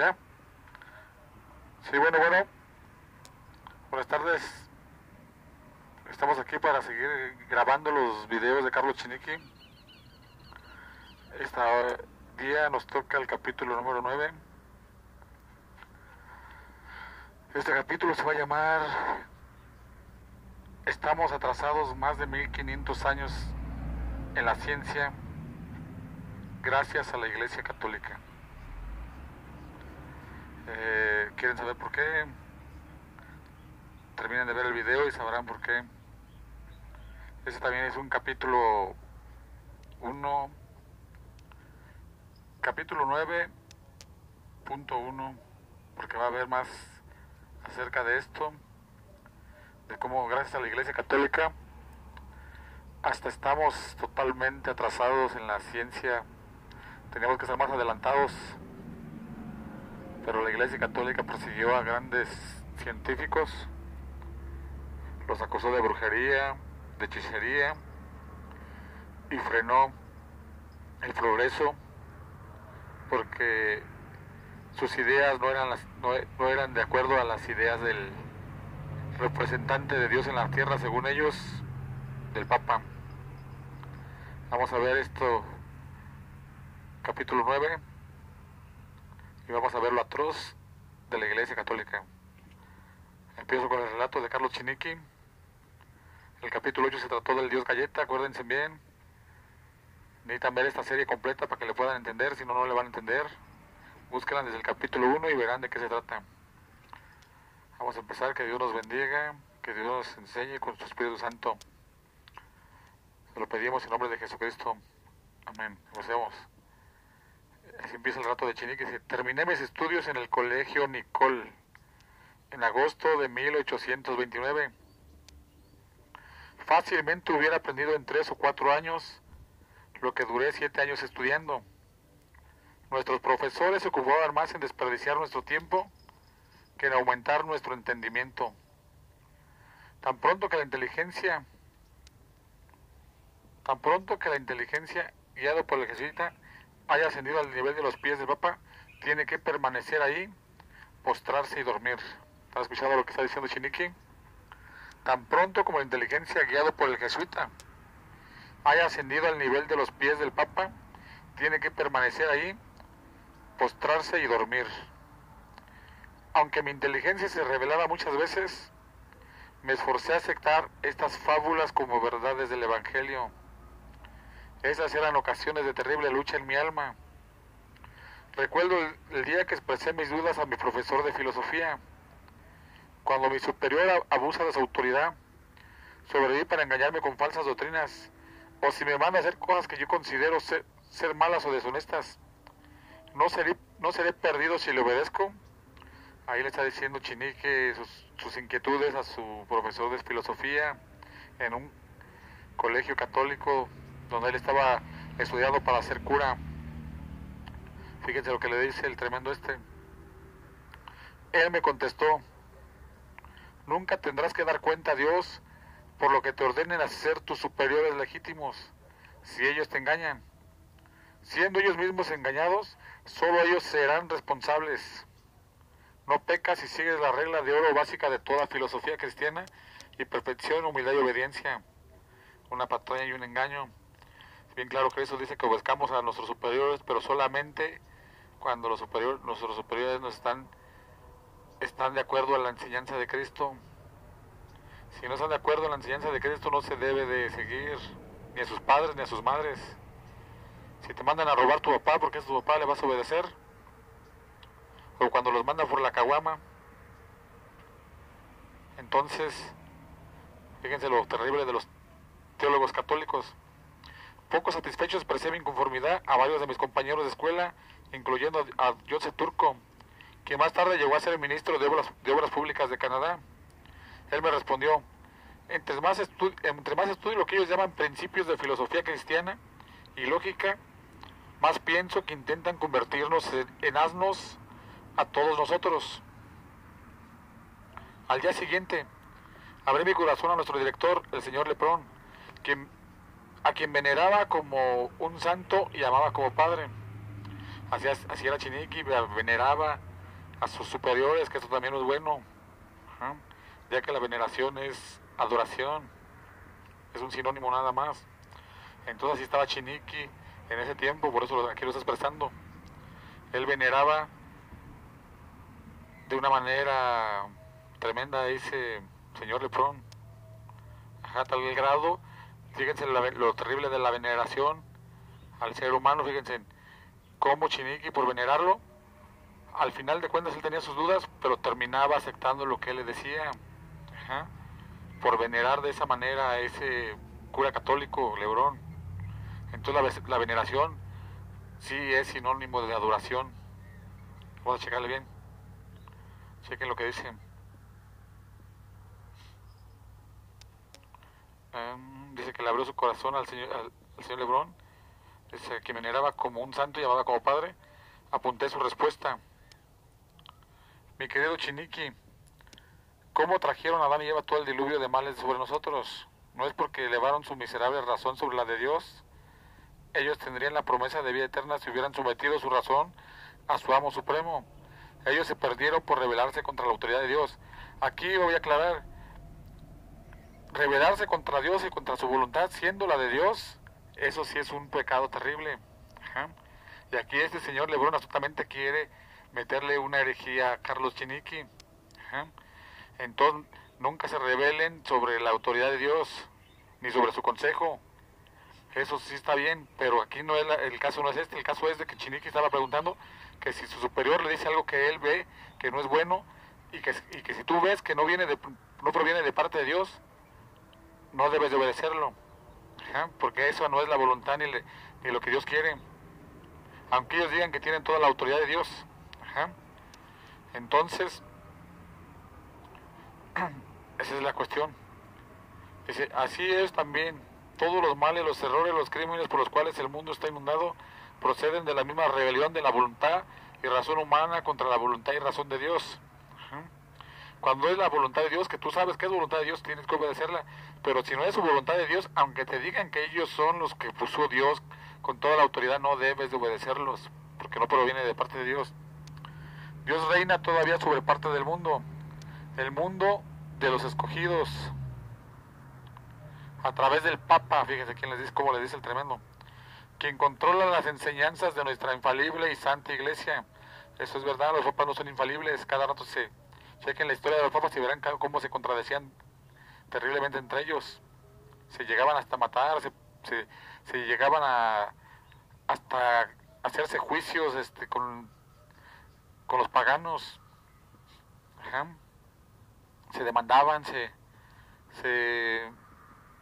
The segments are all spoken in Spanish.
¿Ya? Sí, bueno. Buenas tardes. Estamos aquí para seguir grabando los videos de Carlos Chiniqui. Este día nos toca el capítulo número 9. Este capítulo se va a llamar Estamos atrasados más de 1500 años en la ciencia gracias a la Iglesia Católica. ¿Quieren saber por qué? Terminen de ver el video y sabrán por qué. Este también es un capítulo 1, capítulo 9.1, porque va a haber más acerca de esto, de cómo gracias a la Iglesia Católica hasta estamos totalmente atrasados en la ciencia. Teníamos que estar más adelantados, pero la Iglesia Católica persiguió a grandes científicos, los acusó de brujería, de hechicería, y frenó el progreso porque sus ideas no eran de acuerdo a las ideas del representante de Dios en la tierra, según ellos, del Papa. Vamos a ver esto, capítulo 9, y vamos a ver lo atroz de la Iglesia Católica. Empiezo con el relato de Carlos Chiniqui. El capítulo 8 se trató del dios Galleta, acuérdense bien. Necesitan ver esta serie completa para que le puedan entender, si no, no le van a entender. Búsquenla desde el capítulo 1 y verán de qué se trata. Vamos a empezar, que Dios nos bendiga, que Dios nos enseñe con su Espíritu Santo. Se lo pedimos en nombre de Jesucristo. Amén. Empecemos. Así empieza el relato de Chiniqui. Terminé mis estudios en el colegio Nicol en agosto de 1829. Fácilmente hubiera aprendido en 3 o 4 años lo que duré 7 años estudiando. Nuestros profesores se ocupaban más en desperdiciar nuestro tiempo que en aumentar nuestro entendimiento. Tan pronto que la inteligencia, guiado por el jesuita, haya ascendido al nivel de los pies del Papa, tiene que permanecer ahí, postrarse y dormir. ¿Has escuchado lo que está diciendo Chiniqui? Tan pronto como la inteligencia, guiado por el jesuita, haya ascendido al nivel de los pies del Papa, tiene que permanecer ahí, postrarse y dormir. Aunque mi inteligencia se revelaba muchas veces, me esforcé a aceptar estas fábulas como verdades del Evangelio. Esas eran ocasiones de terrible lucha en mi alma. Recuerdo el día que expresé mis dudas a mi profesor de filosofía. Cuando mi superior abusa de su autoridad, sobreviví para engañarme con falsas doctrinas, o si me manda a hacer cosas que yo considero ser malas o deshonestas, ¿no seré perdido si le obedezco? Ahí le está diciendo Chiniqui sus inquietudes a su profesor de filosofía en un colegio católico donde él estaba estudiando para ser cura. Fíjense lo que le dice el tremendo este. Él me contestó: nunca tendrás que dar cuenta a Dios por lo que te ordenen hacer tus superiores legítimos, si ellos te engañan. Siendo ellos mismos engañados, solo ellos serán responsables. No pecas si sigues la regla de oro básica de toda filosofía cristiana y perfección, humildad y obediencia. Una patraña y un engaño. Bien claro que eso dice que obedezcamos a nuestros superiores, pero solamente cuando nuestros superiores no están de acuerdo a la enseñanza de Cristo. Si no están de acuerdo a la enseñanza de Cristo, no se debe de seguir ni a sus padres ni a sus madres. Si te mandan a robar tu papá, porque es tu papá, le vas a obedecer. O cuando los mandan por la caguama. Entonces, fíjense lo terrible de los teólogos católicos. Poco satisfecho expresé mi inconformidad a varios de mis compañeros de escuela, incluyendo a Joseph Turco, quien más tarde llegó a ser el ministro de Obras Públicas de Canadá. Él me respondió: entre más estudio lo que ellos llaman principios de filosofía cristiana y lógica, más pienso que intentan convertirnos en asnos a todos nosotros. Al día siguiente, abrí mi corazón a nuestro director, el señor Leprón, a quien veneraba como un santo y amaba como padre. Así era Chiniqui, veneraba a sus superiores, que eso también no es bueno, ¿ah? Ya que la veneración es adoración, es un sinónimo nada más. Entonces así estaba Chiniki en ese tiempo, por eso aquí lo está expresando. Él veneraba de una manera tremenda a ese señor Leprón, a tal grado, fíjense lo terrible de la veneración al ser humano, fíjense cómo Chiniki, por venerarlo, al final de cuentas él tenía sus dudas, pero terminaba aceptando lo que él le decía. Ajá. Por venerar de esa manera a ese cura católico, Lebrón. Entonces la veneración sí es sinónimo de adoración. Vamos a checarle bien. Chequen lo que dice. Dice que le abrió su corazón al señor Lebrón. Dice que veneraba como un santo y llamaba como padre. Apunté su respuesta. Mi querido Chiniki, ¿cómo trajeron a Adán y Eva todo el diluvio de males sobre nosotros? ¿No es porque elevaron su miserable razón sobre la de Dios? Ellos tendrían la promesa de vida eterna si hubieran sometido su razón a su amo supremo. Ellos se perdieron por rebelarse contra la autoridad de Dios. Aquí voy a aclarar, rebelarse contra Dios y contra su voluntad, siendo la de Dios, eso sí es un pecado terrible. Ajá. Y aquí este señor Lebrón absolutamente quiere meterle una herejía a Carlos Chiniki. Ajá. Entonces, nunca se rebelen sobre la autoridad de Dios, ni sobre su consejo. Eso sí está bien, pero aquí no es el caso no es este. El caso es de que Chiniki estaba preguntando que si su superior le dice algo que él ve que no es bueno, y que si tú ves que no proviene de parte de Dios, no debes de obedecerlo. Ajá, porque eso no es la voluntad ni lo que Dios quiere. Aunque ellos digan que tienen toda la autoridad de Dios. Ajá. Entonces, esa es la cuestión. Dice, así es también. Todos los males, los errores, los crímenes por los cuales el mundo está inundado proceden de la misma rebelión de la voluntad y razón humana contra la voluntad y razón de Dios. Ajá. Cuando es la voluntad de Dios, que tú sabes que es voluntad de Dios, tienes que obedecerla. Pero si no es su voluntad de Dios, aunque te digan que ellos son los que puso Dios con toda la autoridad, no debes de obedecerlos, porque no proviene de parte de Dios. Dios reina todavía sobre parte del mundo, el mundo de los escogidos, a través del Papa, fíjense quién les dice, cómo le dice el tremendo, quien controla las enseñanzas de nuestra infalible y santa iglesia. Eso es verdad, los papas no son infalibles, cada rato chequen la historia de los papas y verán cómo se contradecían terriblemente entre ellos. Se llegaban hasta matar, se llegaban hasta hacerse juicios con los paganos. Ajá. Se demandaban,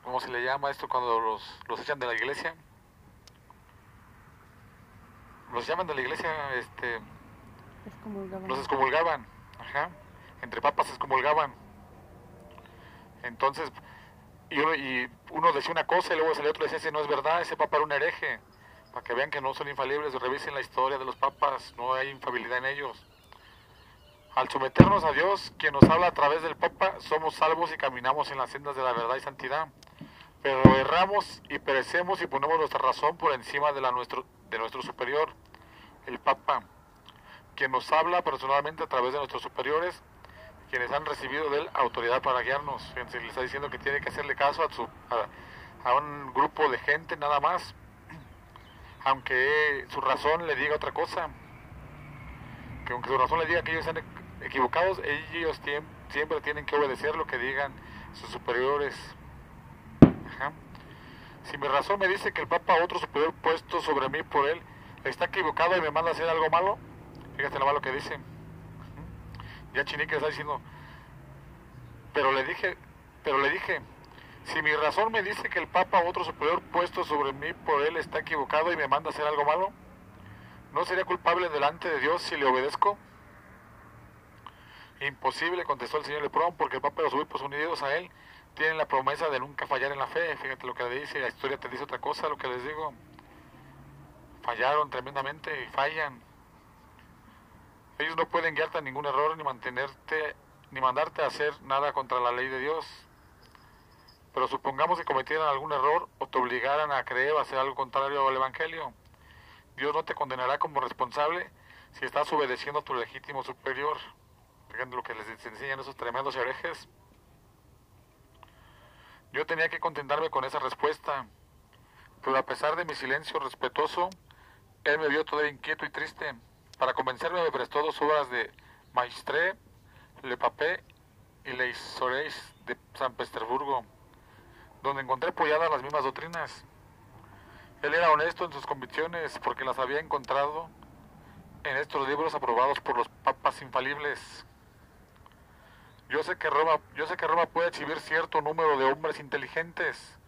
¿cómo se le llama esto cuando los echan de la iglesia? Los llaman de la iglesia, los excomulgaban. Ajá. Entre papas se excomulgaban. Entonces, y uno decía una cosa y luego el otro decía, ese no es verdad, ese papa era un hereje. Para que vean que no son infalibles, revisen la historia de los papas, no hay infalibilidad en ellos. Al someternos a Dios, quien nos habla a través del Papa, somos salvos y caminamos en las sendas de la verdad y santidad. Pero erramos y perecemos y ponemos nuestra razón por encima de nuestro superior, el Papa, quien nos habla personalmente a través de nuestros superiores, quienes han recibido de él autoridad para guiarnos. Fíjense, le está diciendo que tiene que hacerle caso a un grupo de gente nada más, aunque su razón le diga otra cosa. Que aunque su razón le diga que ellos están equivocados, ellos siempre tienen que obedecer lo que digan sus superiores. Ajá. Si mi razón me dice que el Papa, otro superior puesto sobre mí por él, está equivocado y me manda a hacer algo malo, fíjate lo malo que dice. Ya Chinique está diciendo, pero le dije, si mi razón me dice que el Papa, otro superior puesto sobre mí por él, está equivocado y me manda a hacer algo malo, ¿no sería culpable delante de Dios si le obedezco? Imposible, contestó el señor Leprón, porque el Papa y los obispos unidos a él tienen la promesa de nunca fallar en la fe. Fíjate lo que le dice, la historia te dice otra cosa, lo que les digo. Fallaron tremendamente y fallan. Ellos no pueden guiarte a ningún error ni mandarte a hacer nada contra la ley de Dios. Pero supongamos que cometieran algún error o te obligaran a creer o a hacer algo contrario al Evangelio. Dios no te condenará como responsable si estás obedeciendo a tu legítimo superior. Fíjate lo que les enseñan esos tremendos herejes. Yo tenía que contentarme con esa respuesta, pero a pesar de mi silencio respetuoso, él me vio todavía inquieto y triste. Para convencerme me prestó 2 obras de Maistre, Le Papé y Les Soreis de San Petersburgo, donde encontré apoyadas las mismas doctrinas. Él era honesto en sus convicciones porque las había encontrado en estos libros aprobados por los papas infalibles. Yo sé que Roma puede exhibir cierto número de hombres inteligentes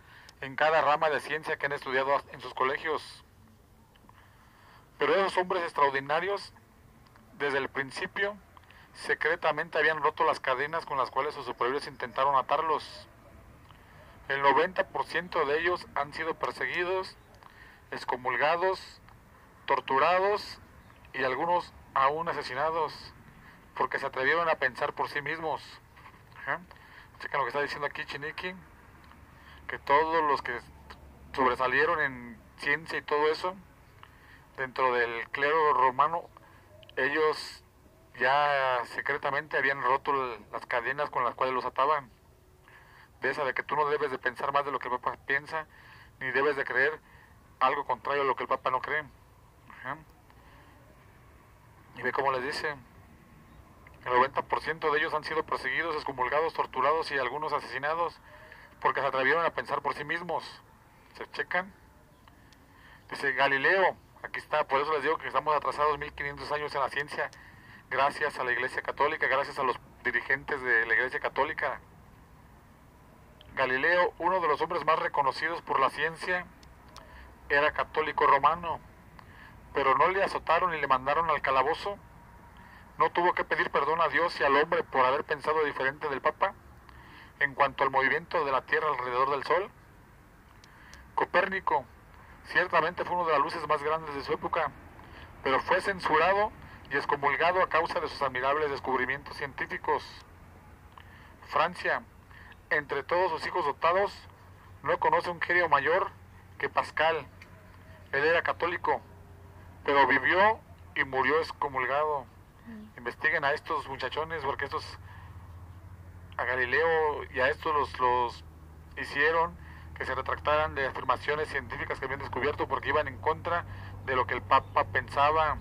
en cada rama de ciencia que han estudiado en sus colegios. Pero esos hombres extraordinarios, desde el principio, secretamente habían roto las cadenas con las cuales sus superiores intentaron atarlos. El 90% de ellos han sido perseguidos, excomulgados, torturados y algunos aún asesinados, porque se atrevieron a pensar por sí mismos. Chequen lo que está diciendo aquí Chiniquín, que todos los que sobresalieron en ciencia y todo eso, dentro del clero romano, ellos ya secretamente habían roto las cadenas con las cuales los ataban. De esa de que tú no debes de pensar más de lo que el Papa piensa, ni debes de creer algo contrario a lo que el Papa no cree. Y ve cómo les dice, el 90% de ellos han sido perseguidos, excomulgados, torturados y algunos asesinados porque se atrevieron a pensar por sí mismos. ¿Se checan? Dice Galileo, aquí está, por eso les digo que estamos atrasados 1500 años en la ciencia, gracias a la Iglesia Católica, gracias a los dirigentes de la Iglesia Católica. Galileo, uno de los hombres más reconocidos por la ciencia, era católico romano, pero no le azotaron y le mandaron al calabozo. No tuvo que pedir perdón a Dios y al hombre por haber pensado diferente del Papa en cuanto al movimiento de la Tierra alrededor del Sol. Copérnico ciertamente fue uno de las luces más grandes de su época, pero fue censurado y excomulgado a causa de sus admirables descubrimientos científicos. Francia, entre todos sus hijos dotados, no conoce un genio mayor que Pascal. Él era católico, pero vivió y murió excomulgado. Investiguen a estos muchachones, porque a Galileo y a estos los hicieron que se retractaran de afirmaciones científicas que habían descubierto porque iban en contra de lo que el Papa pensaba.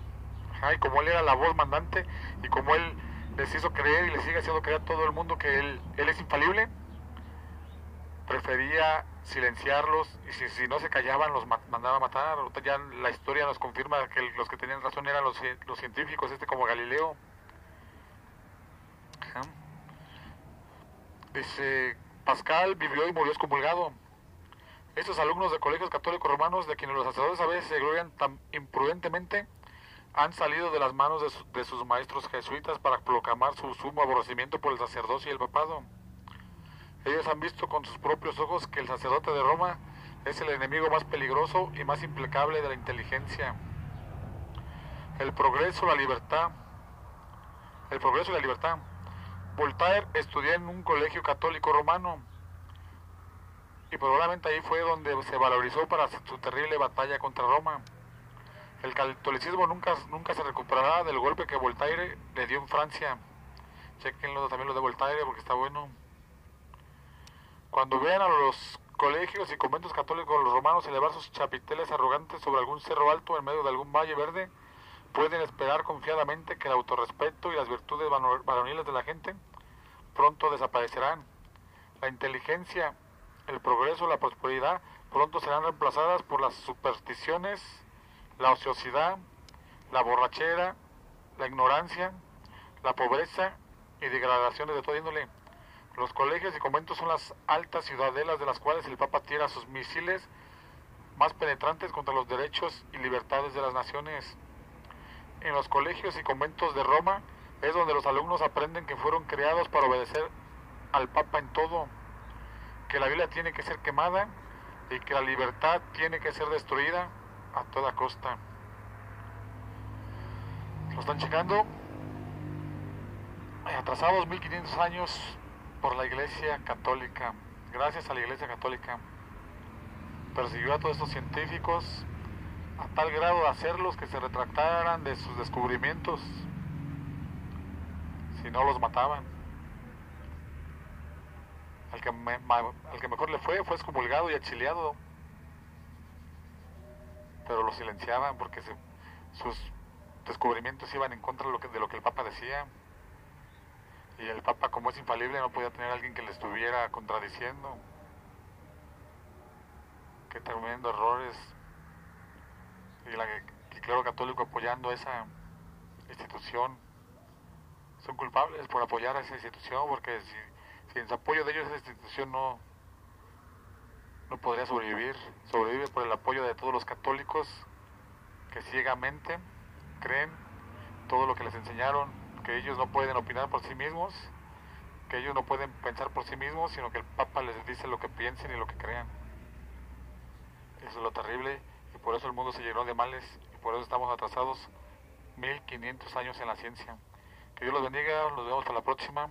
Y como él era la voz mandante y como él les hizo creer y les sigue haciendo creer a todo el mundo que él es infalible, prefería silenciarlos y si no se callaban los mandaba a matar. Ya la historia nos confirma que los que tenían razón eran los científicos, como Galileo. Dice, Pascal vivió y murió excomulgado. Estos alumnos de colegios católicos romanos, de quienes los sacerdotes a veces se glorian tan imprudentemente, han salido de las manos de sus maestros jesuitas para proclamar su sumo aborrecimiento por el sacerdocio y el papado. Ellos han visto con sus propios ojos que el sacerdote de Roma es el enemigo más peligroso y más implacable de la inteligencia. El progreso y la libertad. Voltaire estudió en un colegio católico romano y probablemente ahí fue donde se valorizó para su terrible batalla contra Roma. El catolicismo nunca se recuperará del golpe que Voltaire le dio en Francia. Chequenlo también lo de Voltaire porque está bueno. Cuando vean a los colegios y conventos católicos los romanos elevar sus chapiteles arrogantes sobre algún cerro alto en medio de algún valle verde, pueden esperar confiadamente que el autorrespeto y las virtudes varoniles de la gente pronto desaparecerán. La inteligencia, el progreso, la prosperidad pronto serán reemplazadas por las supersticiones, la ociosidad, la borrachera, la ignorancia, la pobreza y degradaciones de toda índole. Los colegios y conventos son las altas ciudadelas de las cuales el Papa tira sus misiles más penetrantes contra los derechos y libertades de las naciones. En los colegios y conventos de Roma es donde los alumnos aprenden que fueron creados para obedecer al Papa en todo, que la Biblia tiene que ser quemada y que la libertad tiene que ser destruida a toda costa. ¿Lo están checando? Atrasados 1500 años por la Iglesia Católica. Gracias a la Iglesia Católica persiguió a todos estos científicos a tal grado de hacerlos que se retractaran de sus descubrimientos, si no los mataban. Al que mejor le fue excomulgado y achiliado, pero lo silenciaban porque sus descubrimientos iban en contra de lo que el Papa decía. Y el Papa, como es infalible, no podía tener a alguien que le estuviera contradiciendo. Qué tremendo errores. Y el clero católico apoyando a esa institución. Son culpables por apoyar a esa institución, porque si en su apoyo de ellos esa institución no podría sobrevivir. Sobrevive por el apoyo de todos los católicos que ciegamente creen todo lo que les enseñaron, que ellos no pueden opinar por sí mismos, que ellos no pueden pensar por sí mismos, sino que el Papa les dice lo que piensen y lo que crean. Eso es lo terrible, y por eso el mundo se llenó de males, y por eso estamos atrasados 1500 años en la ciencia. Que Dios los bendiga, nos vemos hasta la próxima.